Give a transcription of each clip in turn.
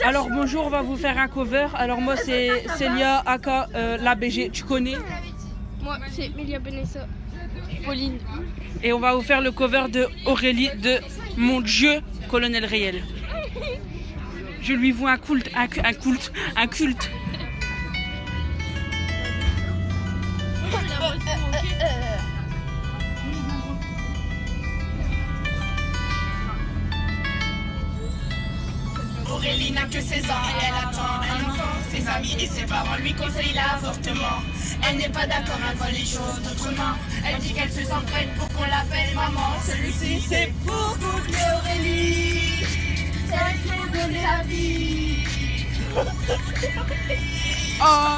Alors bonjour, on va vous faire un cover. Alors moi c'est Célia aka la BG, tu connais? Moi c'est Emilia Benessa, Pauline. Et on va vous faire le cover de Aurélie de Mon Dieu, Colonel Réel. Je lui voue un culte. Aurélie n'a que 16 ans et elle attend un enfant. Ses amis et ses parents lui conseillent l'avortement. Elle n'est pas d'accord, elle voit les choses autrement. Elle dit qu'elle se sent prête pour qu'on l'appelle maman. Celui-ci c'est pour toutes les Aurélie, celles qui ont donné la vie. Oh,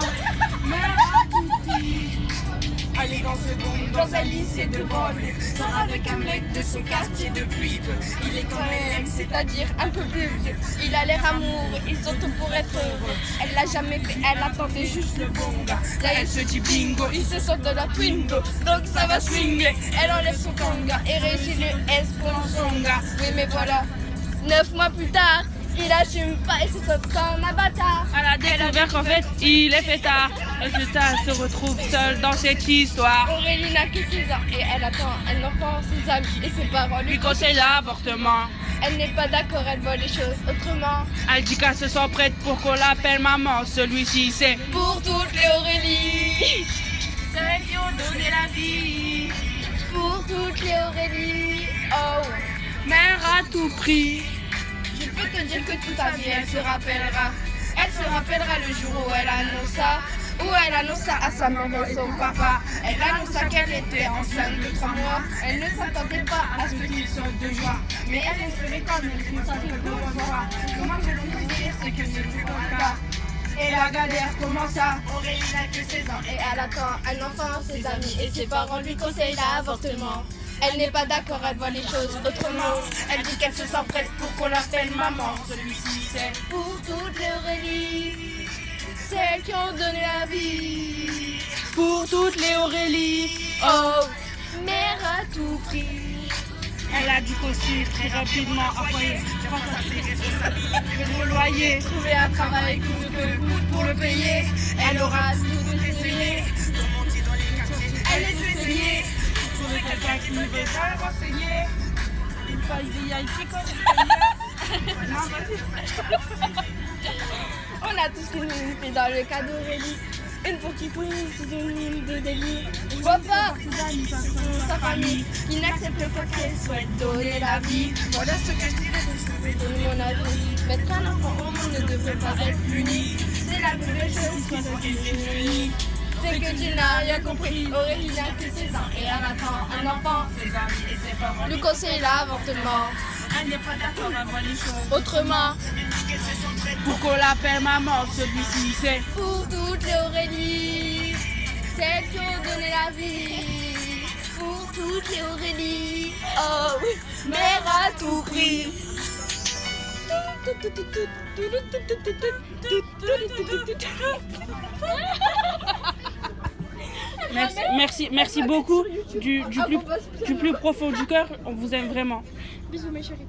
Aller dans ce monde, dans un lycée de bonne, sort avec un mec de son quartier de Puib. Il est quand même, c'est-à-dire un peu plus vieux. Il a l'air amoureux, ils ont tout pour être heureux. Elle l'a jamais fait, elle attendait juste le bon gars. Là elle se dit bingo, il se sort de la Twingo, donc ça va swinger. Elle enlève son tanga et réussit le S pour son gars. Oui mais voilà, 9 mois plus tard, il assume pas et se saute comme un bâtard. elle a découvert qu'en fait il est fêtard. Résultat, elle se retrouve seule dans cette histoire. Aurélie n'a que 16 ans et elle attend un enfant, ses amis et ses parents Lui lui conseille l'avortement. Elle n'est pas d'accord, elle voit les choses autrement. Elle dit qu'elle se sent prête pour qu'on l'appelle maman. Celui-ci c'est Pour toutes les Aurélie, Celles qui ont donné la vie. pour toutes les Aurélie. Oh, mère à tout prix. je peux te dire que toute ta vie elle se rappellera. Elle se rappellera le jour où elle annonça à sa maman et son papa. Elle annonça qu'elle était enceinte de 3 mois. Elle ne s'attendait pas à ce qu'ils sortent de joie, mais elle espérait quand même qu'ils sortent de joie. Comment je peux dire, c'est que c'est tout le cas. Et la galère commença. Aurélie n'a que 16 ans Et elle attend un enfant, ses amis et ses parents lui conseillent l'avortement. Elle n'est pas d'accord, elle voit les choses autrement. Elle dit qu'elle se sent prête pour qu'on l'appelle maman. Celui-ci c'est Pour toutes les Aurélie, celles qui ont donné la vie. Pour toutes les Aurélie. Oh, mère à tout prix. Elle a dû qu'aussi très rapidement après le loyer. Trouver un travail coûte que coûte pour le payer. Elle aura tout essayé. Elle est essayée. Trouver quelqu'un qui veut bien renseigner. Il faut y aller On a tous une unité dans le cas d'Aurélie. Une petite synonyme de délire. Je vois pas sa famille qui n'accepte pas qu'elle souhaite donner la vie. Voilà ce que je dirais de De mon avis, mettre un enfant au monde ne devrait pas être puni. C'est la plus belle chose qui se unit. C'est que tu n'as rien compris. Aurélie n'a que 16 ans et elle attend un enfant. ses amis et ses parents. Lui conseille l'avortement. Elle n'est pas d'accord, elle voit les choses. Autrement, Elle dit qu'elle se sent prête pour qu'on l'appelle maman. Celui-ci c'est pour toutes les Aurélie, celles qui ont donné la vie. Pour toutes les Aurélie, oh oui, mère à tout prix. Merci beaucoup du plus profond du cœur. On vous aime vraiment. Bisous mes chéris.